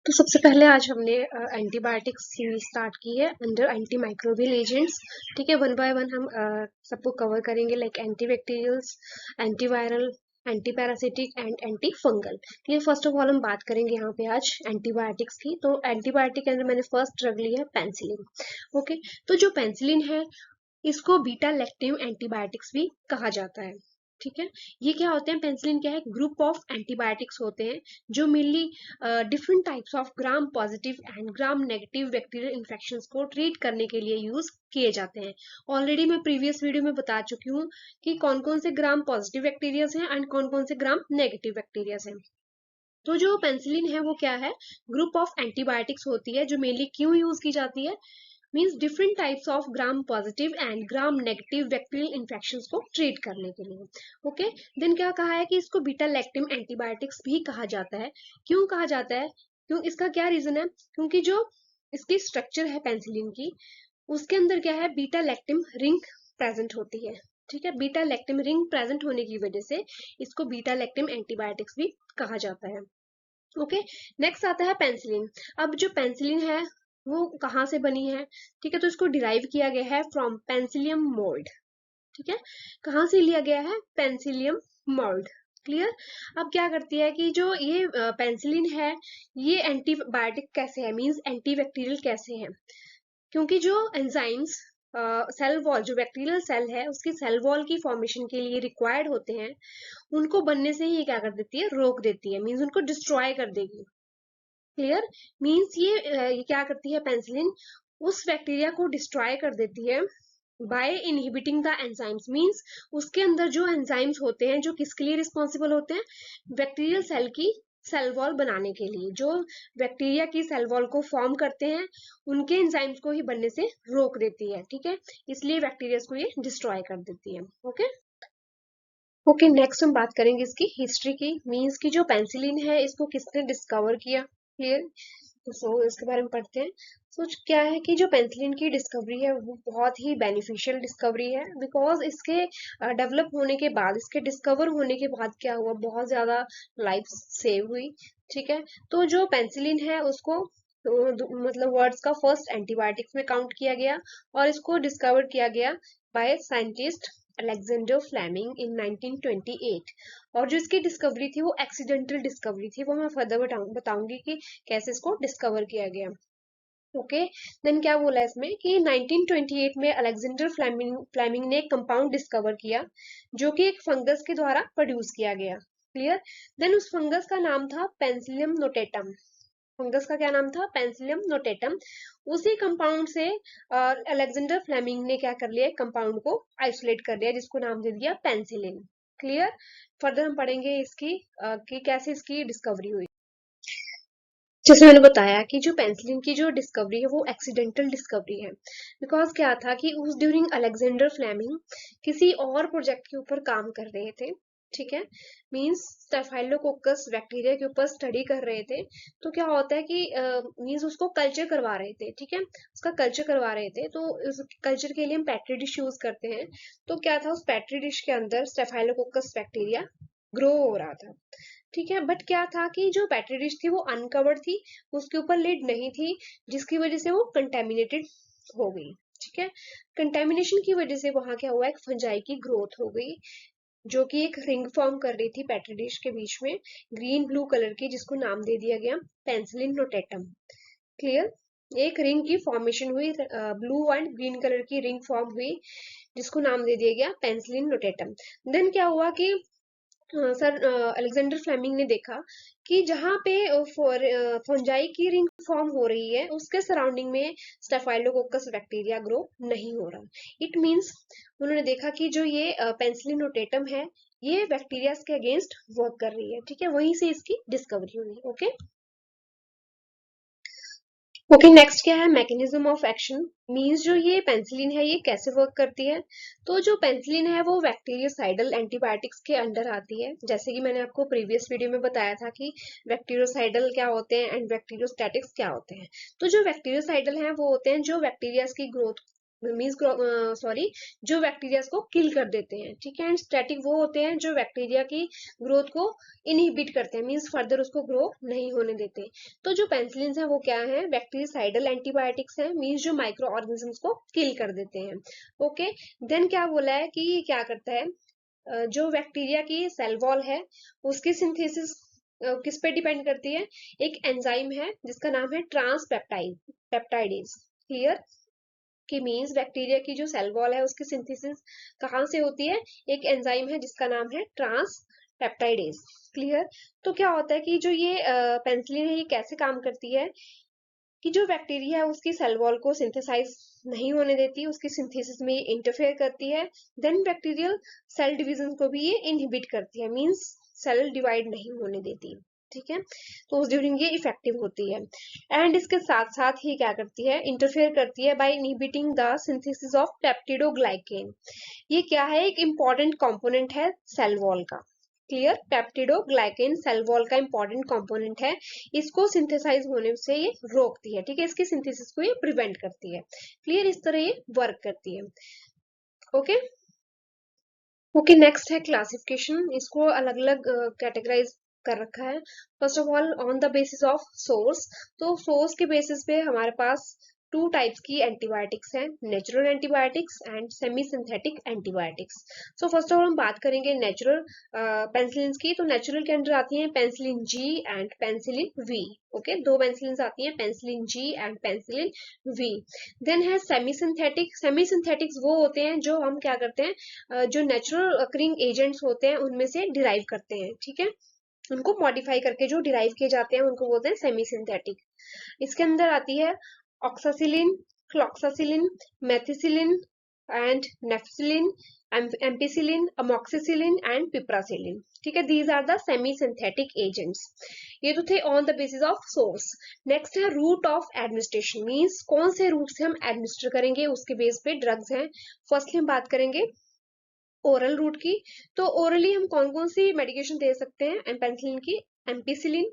तो सबसे पहले आज हमने एंटीबायोटिक्स सीरीज स्टार्ट की है अंडर एंटी माइक्रोबियल एजेंट्स। ठीक है, वन बाय वन हम सबको कवर करेंगे, like antibacterials, antivirals, anti parasitic and anti fungal. ठीक है, फर्स्ट ऑफ ऑल हम बात करेंगे यहाँ पे आज एंटीबायोटिक्स की। तो एंटीबायोटिक के अंदर मैंने फर्स्ट ड्रग ली है पेंसिलिन। ओके, तो जो पेंसिलिन है इसको बीटा लैक्टिव एंटीबायोटिक्स भी कहा जाता है। ठीक है, ये क्या होते हैं, पेंसिलिन क्या है, ग्रुप ऑफ एंटीबायोटिक्स होते हैं जो mainly different types of gram positive and gram negative bacterial infections को ट्रीट करने के लिए यूज किए जाते हैं। ऑलरेडी मैं प्रीवियस वीडियो में बता चुकी हूँ कि कौन कौन से ग्राम पॉजिटिव बैक्टीरियाज हैं एंड कौन कौन से ग्राम नेगेटिव बैक्टीरियाज हैं। तो जो पेंसिलिन है वो क्या है, ग्रुप ऑफ एंटीबायोटिक्स होती है जो मेनली क्यों यूज की जाती है, means different types of gram positive and gram negative bacterial infections को ट्रीट करने के लिए। ओके, देन क्या कहा है कि इसको बीटा लैक्टिव एंटीबायोटिक्स भी कहा जाता है। क्यों कहा जाता है, क्यों, इसका क्या रीजन है, क्योंकि जो इसकी स्ट्रक्चर है पेंसिलिन की, उसके अंदर क्या है, बीटा लैक्टिम रिंग प्रेजेंट होती है। ठीक है, बीटा लैक्टिम रिंग प्रेजेंट होने की वजह से इसको बीटा लैक्टिम एंटीबायोटिक्स भी कहा जाता है। ओके, नेक्स्ट आता है पेंसिलिन। अब जो पेंसिलिन है वो कहाँ से बनी है, ठीक है, तो इसको डिराइव किया गया है फ्रॉम पेंसिलियम मोल्ड। ठीक है, कहाँ से लिया गया है, पेंसिलियम मोल्ड। क्लियर। अब क्या करती है कि जो ये पेंसिलिन है ये एंटीबायोटिक कैसे है, मींस एंटीबैक्टीरियल कैसे है, क्योंकि जो एंजाइम्स सेल वॉल, जो बैक्टीरियल सेल है उसकी सेल वॉल की फॉर्मेशन के लिए रिक्वायर्ड होते हैं, उनको बनने से ही ये क्या कर देती है, रोक देती है, मींस उनको डिस्ट्रॉय कर देगी। क्लियर, मींस ये क्या करती है पेंसिलिन, उस बैक्टीरिया को डिस्ट्रॉय कर देती है by inhibiting the enzymes. Means उसके अंदर जो एंजाइम्स होते हैं जो किसके लिए रिस्पॉन्सिबल होते हैं, बैक्टीरियल सेल की सेल वॉल बनाने के लिए, जो बैक्टीरिया की सेल वॉल को फॉर्म करते हैं उनके एंजाइम्स को ही बनने से रोक देती है। ठीक है, इसलिए बैक्टीरिया को ये डिस्ट्रॉय कर देती है। ओके, ओके, नेक्स्ट हम बात करेंगे इसकी हिस्ट्री की, मींस की जो पेंसिलिन है इसको किसने डिस्कवर किया। क्लियर, तो इसके बारे में पढ़ते हैं। सो क्या है कि जो पेंसिलिन की डिस्कवरी है वो बहुत ही बेनिफिशियल डिस्कवरी है, बिकॉज इसके डेवलप होने के बाद, इसके डिस्कवर होने के बाद क्या हुआ, बहुत ज्यादा लाइफ सेव हुई। ठीक है, तो जो पेंसिलिन है उसको मतलब वर्ड्स का फर्स्ट एंटीबायोटिक्स में काउंट किया गया और इसको डिस्कवर किया गया बाय साइंटिस्ट अलेक्जेंडर फ्लेमिंग इन 1928। और जो इसकी डिस्कवरी थी वो एक्सीडेंटल डिस्कवरी थी, वो मैं फर्दर बताऊंगी कि कैसे इसको डिस्कवर किया गया। ओके, देन क्या बोला इसमें कि 1928 में अलेक्जेंडर फ्लेमिंग ने एक कंपाउंड डिस्कवर किया जो कि एक फंगस के द्वारा प्रोड्यूस किया गया। क्लियर, देन उस फंगस का नाम था पेंसिलियम नोटेटम। फंगस का क्या नाम था, पेंसिलियम नोटेटम। उसी कंपाउंड से अलेक्जेंडर फ्लेमिंग ने क्या कर लिया, कंपाउंड को आइसोलेट कर लिया जिसको नाम दे दिया पेंसिलिन। क्लियर, फर्दर हम पढ़ेंगे इसकी कि कैसे इसकी डिस्कवरी हुई। जैसे मैंने बताया कि जो पेंसिलिन की जो डिस्कवरी है वो एक्सीडेंटल डिस्कवरी है, बिकॉज क्या था कि उस ड्यूरिंग अलेक्जेंडर फ्लेमिंग किसी और प्रोजेक्ट के ऊपर काम कर रहे थे। ठीक है, मींस स्टेफाइलोकोकस बैक्टीरिया के ऊपर स्टडी कर रहे थे। तो क्या होता है कि मींस उसको कल्चर करवा रहे थे। ठीक है, उसका कल्चर करवा रहे थे, तो उस कल्चर के लिए हम पेट्री डिश यूज करते हैं। तो क्या था, उस पेट्री डिश के अंदर स्टेफाइलोकोकस बैक्टीरिया ग्रो हो रहा था। ठीक है, बट क्या था कि जो पेट्री डिश थी वो अनकवर्ड थी, उसके ऊपर लिड नहीं थी, जिसकी वजह से वो कंटेमिनेटेड हो गई। ठीक है, कंटेमिनेशन की वजह से वहां क्या हुआ, एक फंजाई की ग्रोथ हो गई जो कि एक रिंग फॉर्म कर रही थी पेट्री डिश के बीच में, ग्रीन ब्लू कलर की, जिसको नाम दे दिया गया पेंसिलिन नोटेटम। क्लियर, एक रिंग की फॉर्मेशन हुई, ब्लू एंड ग्रीन कलर की रिंग फॉर्म हुई जिसको नाम दे दिया गया पेंसिलिन नोटेटम। देन क्या हुआ कि सर अलेक्जेंडर फ्लेमिंग ने देखा कि जहाँ पे फंजाई की रिंग फॉर्म हो रही है उसके सराउंडिंग में स्टेफाइलोकोकस बैक्टीरिया ग्रो नहीं हो रहा। इट मींस उन्होंने देखा कि जो ये पेंसिलिन नोटेटम है ये बैक्टीरिया के अगेंस्ट वर्क कर रही है। ठीक है, वहीं से इसकी डिस्कवरी हुई। ओके, ओके, नेक्स्ट क्या है, मैकेनिज्म ऑफ एक्शन, मींस जो ये पेंसिलिन है ये कैसे वर्क करती है। तो जो पेंसिलिन है वो बैक्टीरियोसाइडल एंटीबायोटिक्स के अंडर आती है, जैसे कि मैंने आपको प्रीवियस वीडियो में बताया था कि बैक्टीरियोसाइडल क्या होते हैं एंड बैक्टीरियोस्टैटिक्स क्या होते हैं। तो जो बैक्टीरियोसाइडल हैं वो होते हैं जो बैक्टीरिया की ग्रोथ मीन्स सॉरी, जो बैक्टीरिया को किल कर देते हैं, ठीक है। एंड स्टैटिक वो होते हैं जो बैक्टीरिया की ग्रोथ को इनहिबिट करते हैं, मीन्स फर्दर उसको ग्रो नहीं होने देते। तो जो पेनिसिलिन है वो क्या है, बैक्टीरियासाइडल एंटीबायोटिक्स है, मीन्स जो माइक्रो ऑर्गेनिजम्स को किल कर देते हैं। ओके, देन क्या बोला है कि ये क्या करता है, जो बैक्टीरिया की सेल वॉल है उसकी सिंथेसिस किस पे डिपेंड करती है, एक एंजाइम है जिसका नाम है पेप्टाइडेज। क्लियर, कि मीन्स बैक्टीरिया की जो सेल वॉल है उसकी सिंथेसिस कहाँ से होती है, एक एंजाइम है जिसका नाम है ट्रांस पेप्टाइडेज। क्लियर, तो क्या होता है कि जो ये पेनिसिलिन है ये कैसे काम करती है, कि जो बैक्टीरिया है उसकी सेल वॉल को सिंथेसाइज नहीं होने देती, उसकी सिंथेसिस में ये इंटरफेयर करती है। देन बैक्टीरियल सेल डिवीजन को भी ये इनहिबिट करती है, मींस सेल डिवाइड नहीं होने देती, ठीक है। तो उस ड्यूरिंग ये इफेक्टिव होती है। एंड इसके साथ साथ ही क्या करती है, इंटरफेयर करती है by inhibiting the synthesis of peptidoglycan. ये क्या है, एक इंपॉर्टेंट कंपोनेंट है सेल वॉल का। क्लियर, पेप्टिडोग्लाइकेन सेल वॉल का इंपॉर्टेंट कंपोनेंट है, इसको सिंथेसाइज होने से ये रोकती है, ठीक है, इसकी सिंथेसिस को ये प्रिवेंट करती है। क्लियर, इस तरह ये वर्क करती है। ओके, ओके, नेक्स्ट है क्लासिफिकेशन, इसको अलग अलग कैटेगराइज कर रखा है। First of all on the basis of source, तो सोर्स के बेसिस पे हमारे पास टू टाइप्स की एंटीबायोटिक्स हैं, natural antibiotics and semi synthetic antibiotics. So first of all हम बात करेंगे नेचुरल पेनिसिलिन की। तो नेचुरल के अंदर आती है penicillin G and penicillin V. Okay, दो पेनिसिलिन आती है, penicillin G and penicillin V. Then है सेमी सिंथेटिक। सेमी सिंथेटिक्स वो होते हैं जो हम क्या करते हैं, जो नेचुरल अकरिंग एजेंट्स होते हैं उनमें से डिराइव करते हैं, ठीक है, उनको मॉडिफाई करके जो डिराइव किए जाते हैं उनको बोलते हैं सेमी सिंथेटिक। इसके अंदर आती है oxacillin, cloxacillin, methicillin and nafcillin, ampicillin, amoxicillin and piperacillin, ठीक है, these are the semi synthetic agents. ये तो थे on the basis of source. Next है रूट ऑफ एडमिनिस्ट्रेशन, मींस कौन से रूट से हम एडमिनिस्टर करेंगे उसके बेस पे ड्रग्स हैं। फर्स्टली हम बात करेंगे ओरल रूट की। तो ओरली हम कौन कौन सी मेडिकेशन दे सकते हैं पेनिसिलिन की, ampicillin,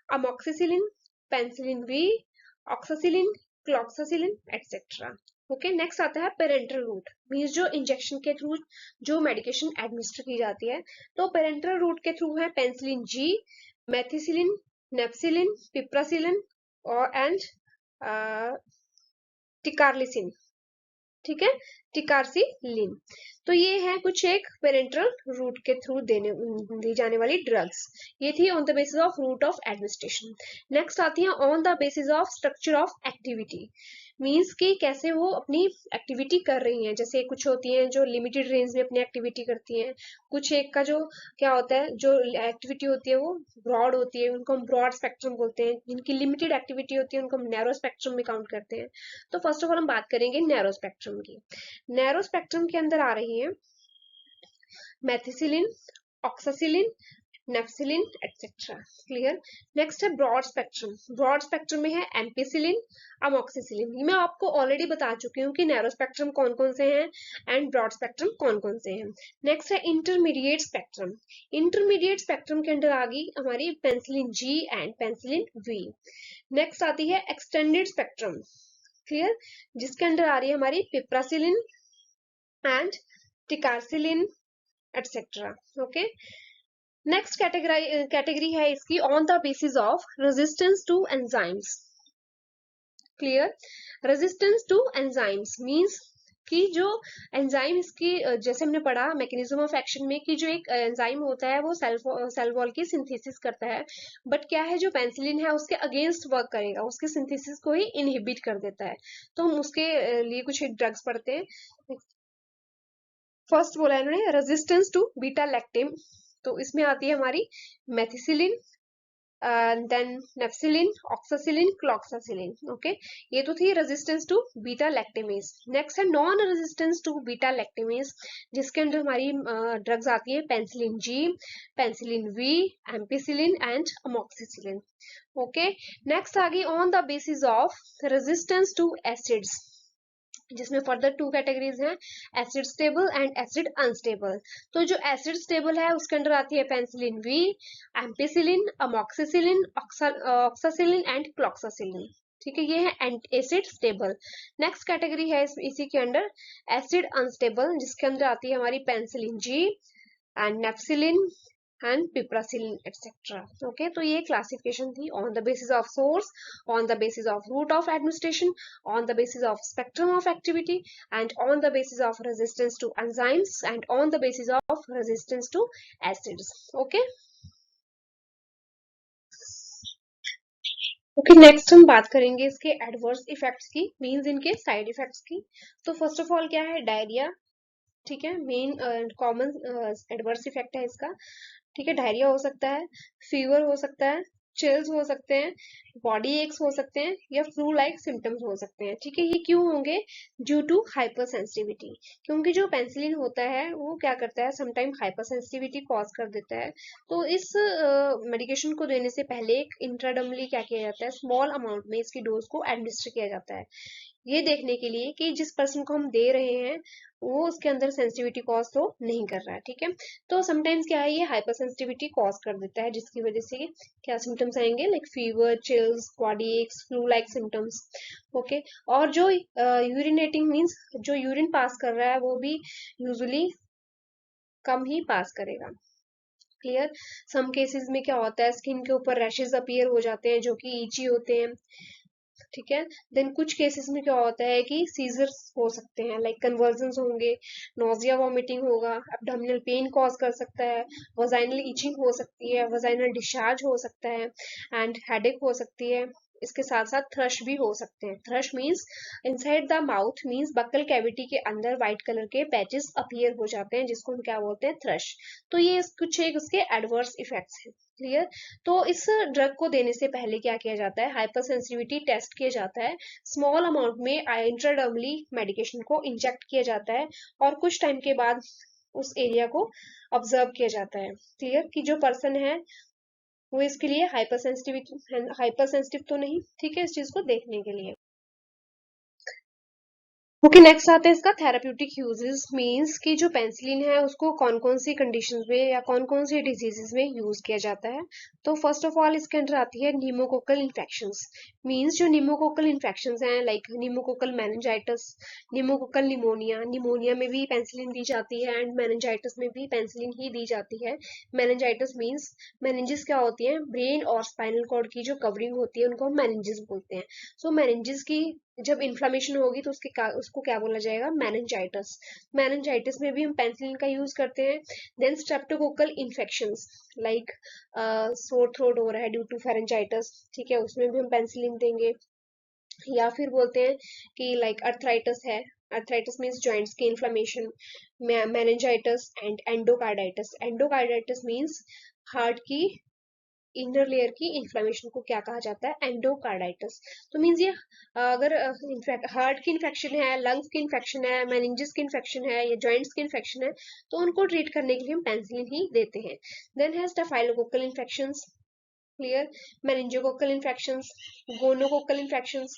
amoxicillin, penicillin V, oxacillin, cloxacillin etcetera. Okay, next आता है पेरेंटल रूट, मीन्स जो इंजेक्शन के थ्रू जो मेडिकेशन एडमिनिस्टर की जाती है। तो पेरेंटल रूट के थ्रू है penicillin G, methicillin, nafcillin, piperacillin और एंड टिकारलिसिन, ठीक है, टिकारसिलिन। तो ये है कुछ एक पेरेंटल रूट के थ्रू दी जाने वाली ड्रग्स। ये थी on the basis of route of administration. Next आती है on the basis of structure of activity, means कि कैसे वो अपनी एक्टिविटी कर रही हैं। जैसे कुछ होती हैं जो लिमिटेड रेंज में अपनी एक्टिविटी करती हैं, कुछ एक का जो क्या होता है, जो एक्टिविटी होती है वो ब्रॉड होती है, उनको हम ब्रॉड स्पेक्ट्रम बोलते हैं। जिनकी लिमिटेड एक्टिविटी होती है उनको हम नैरो स्पेक्ट्रम में काउंट करते हैं। तो फर्स्ट ऑफ ऑल हम बात करेंगे नैरो स्पेक्ट्रम की। नैरो स्पेक्ट्रम के अंदर आ रही है methicillin, oxacillin, nafcillin etcetera. Clear, next है ब्रॉड स्पेक्ट्रम। ब्रॉड स्पेक्ट्रम में है एम्पिसिलिन, अमोक्सिसिलिन। ये मैं आपको ऑलरेडी बता चुकी हूँ कि नैरो स्पेक्ट्रम कौन कौन से हैं एंड ब्रॉड स्पेक्ट्रम कौन कौन से हैं। नेक्स्ट है इंटरमीडिएट स्पेक्ट्रम। इंटरमीडिएट स्पेक्ट्रम के अंदर आ गई हमारी penicillin G and penicillin we. Next आती है एक्सटेंडेड स्पेक्ट्रम। क्लियर, जिसके अंदर आ रही है हमारी piperacillin and ticarcillin etcetera. Okay, next category है इसकी on the basis of resistance to enzymes. Clear, resistance to enzymes means कि जो एंजाइम इसकी जैसे हमने पढ़ा मैकेनिज्म ऑफ एक्शन में कि जो एक एंजाइम होता है वो सेल वॉल की सिंथेसिस करता है, बट क्या है जो पेनिसिलिन है उसके अगेंस्ट वर्क करेगा, उसके सिंथेसिस को ही इनहिबिट कर देता है। तो हम उसके लिए कुछ एक ड्रग्स पढ़ते हैं। फर्स्ट बोला इन्होंने रेजिस्टेंस टू बीटा लैक्टेम, तो इसमें आती है हमारी methicillin, then nafcillin, oxacillin, cloxacillin. Okay, ये तो थी resistance to beta lactamase. Next है non resistance to beta lactamase, जिसके अंदर हमारी ड्रग्स आती है penicillin G, penicillin V, ampicillin and amoxicillin. Okay, next आ गई on the basis of resistance to acids, जिसमें फर्दर टू कैटेगरीज हैं, acid stable and acid unstable. तो जो एसिड स्टेबल है उसके अंदर आती है penicillin V, ampicillin, amoxicillin, oxacillin and cloxacillin. ठीक है, ये है एसिड स्टेबल। नेक्स्ट कैटेगरी है इसी के अंडर एसिड अनस्टेबल, जिसके अंदर आती है हमारी penicillin G and nafcillin and piperacillin etcetera. Okay, तो ये क्लासिफिकेशन थी on the basis of source, on the basis of route of administration, on the basis of spectrum of activity and on the basis of resistance to enzymes and on the basis of resistance to acids. Okay okay, next हम बात करेंगे इसके adverse effects की, मींस इनके side effects की। तो first of all क्या है, डायरिया। ठीक है, मेन कॉमन एडवर्स इफेक्ट है इसका। ठीक है, डायरिया हो सकता है, फीवर हो सकता है, चिल्स हो सकते हैं, बॉडी एक्स हो सकते हैं, या फ्लू लाइक सिम्टम्स हो सकते हैं। ठीक है, ये क्यों होंगे? ड्यू टू हाइपर सेंसिटिविटी, क्योंकि जो पेंसिलिन होता है वो क्या करता है, समटाइम हाइपर सेंसिटिविटी कॉज कर देता है। तो इस मेडिकेशन को देने से पहले एक इंट्राडर्मली क्या किया जाता है, स्मॉल अमाउंट में इसकी डोज को एडमिनिस्टर किया जाता है, ये देखने के लिए कि जिस पर्सन को हम दे रहे हैं वो उसके अंदर सेंसिटिविटी कॉज तो नहीं कर रहा है। ठीक है, तो समटाइम्स क्या है, ये हाइपर सेंसिटिविटी कॉज कर देता है, जिसकी वजह से क्या सिम्टम्स आएंगे, like fever, chills, body aches, flu like symptoms. Okay, और जो यूरिनेटिंग मींस जो यूरिन पास कर रहा है वो भी यूजुअली कम ही पास करेगा। क्लियर? सम केसेस में क्या होता है, स्किन के ऊपर रैशेज अपीयर हो जाते हैं जो कि ईची होते हैं। ठीक है, देन कुछ केसेस में क्या होता है कि सीजर्स हो सकते हैं, लाइक कन्वर्जन्स होंगे, नोजिया वॉमिटिंग होगा, एब्डोमिनल पेन कॉज कर सकता है, वजाइनल इचिंग हो सकती है, वजाइनल डिस्चार्ज हो सकता है एंड हेडेक हो सकती है। इसके साथ साथ थ्रश भी हो सकते हैं। Thrust means inside the mouth, means buccal cavity के अंदर व्हाइट कलर के पैचेस अपीयर हो जाते हैं, जिसको हम क्या बोलते हैं, थ्रश। तो ये कुछ एक उसके एडवर्स इफेक्ट्स हैं। क्लियर? तो इस ड्रग को देने से पहले क्या किया जाता है, हाइपर सेंसिटिविटी टेस्ट किया जाता है, स्मॉल अमाउंट में इंट्राडर्मली मेडिकेशन को इंजेक्ट किया जाता है और कुछ टाइम के बाद उस एरिया को ऑब्जर्व किया जाता है। क्लियर? कि जो पर्सन है वो इसके लिए हाइपर सेंसिटिव तो नहीं। ठीक है, इस चीज को देखने के लिए। ओके, नेक्स्ट आते हैं इसका थेराप्यूटिक यूजेस, मींस कि जो पेंसिलिन है उसको कौन कौन सी कंडीशंस में या कौन कौन सी डिजीजेस में यूज किया जाता है। तो फर्स्ट ऑफ ऑल इसके अंदर आती है न्यूमोकोकल इन्फेक्शंस, मींस जो न्यूमोकोकल इन्फेक्शंस हैं, like pneumococcal meningitis, pneumococcal pneumonia. Pneumonia में भी पेंसिलिन दी जाती है एंड मेनिंजाइटिस में भी पेंसिलिन ही दी जाती है। मेनिंजाइटिस मींस, मेनिंजिस क्या होती है, ब्रेन और स्पाइनल कॉर्ड की जो कवरिंग होती है उनको हम मेनिंजिस बोलते हैं। सो मेनिंजिस की जब इन्फ्लामेशन होगी तो उसको क्या बोला जाएगा, मेनिंजाइटिस। मेनिंजाइटिस में भी हम पेंसिलिन का यूज करते हैं। Then streptococcal infections, like sore throat हो रहा है ड्यू टू फेरेंजाइटिस, ठीक है, उसमें भी हम पेंसिलिन देंगे। या फिर बोलते हैं कि लाइक अर्थराइटिस है, अर्थराइटिस मीन्स जॉइंट्स की inflammation, meningitis and endocarditis. Endocarditis means heart की इनर लेयर की इन्फ्लेमेशन को क्या कहा जाता है, एंडोकार्डाइटिस। तो मींस ये अगर इनफैक्ट हार्ट की इन्फेक्शन है, लंग्स की इन्फेक्शन है, मेनिंजिस की इन्फेक्शन है या जॉइंट्स की इन्फेक्शन है, तो उनको ट्रीट करने के लिए हम पेंसिलिन ही देते हैं। देन है staphylococcal infections. Clear? Meningococcal infections, gonococcal infections,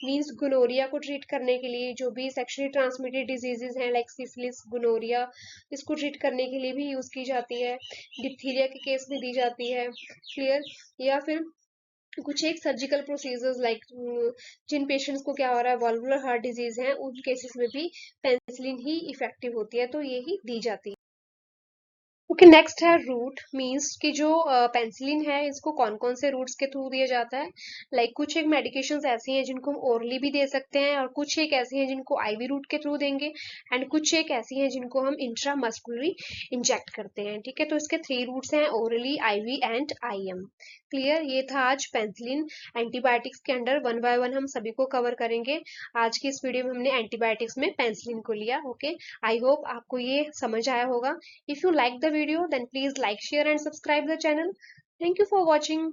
means gonorrhoea को ट्रीट करने के लिए, जो भी सेक्सुअली ट्रांसमिटेड डिजीजेज हैं लाइक सिफिलिस, गोनोरिया, इसको ट्रीट करने के लिए भी यूज की जाती है। डिप्थीरिया के केस में दी जाती है। क्लियर? या फिर कुछ एक सर्जिकल प्रोसीजर्स, लाइक जिन पेशेंट्स को क्या हो रहा है, वल्वुलर हार्ट डिजीज है, उन केसेस में भी पेंसिलिन ही इफेक्टिव होती है, तो ये ही दी जाती है। ओके, नेक्स्ट है रूट, मींस कि जो पेंसिलिन है इसको कौन कौन से रूट्स के थ्रू दिया जाता है। लाइक कुछ एक मेडिकेशंस ऐसी हैं जिनको हम ओरली भी दे सकते हैं, और कुछ एक ऐसी हैं जिनको आईवी रूट के थ्रू देंगे, एंड कुछ एक ऐसी हैं जिनको हम इंट्रामस्कुलरी इंजेक्ट करते हैं। ठीक है, तो इसके 3 रूट्स हैं, orally, IV and IM. Clear? ये था आज पेंसिलिन। एंटीबायोटिक्स के अंडर 1 बाय 1 हम सभी को कवर करेंगे। आज की इस वीडियो में हमने एंटीबायोटिक्स में पेंसिलिन को लिया। ओके, आई होप आपको ये समझ आया होगा। If you like the video, then please like, share and subscribe the channel. Thank you for watching.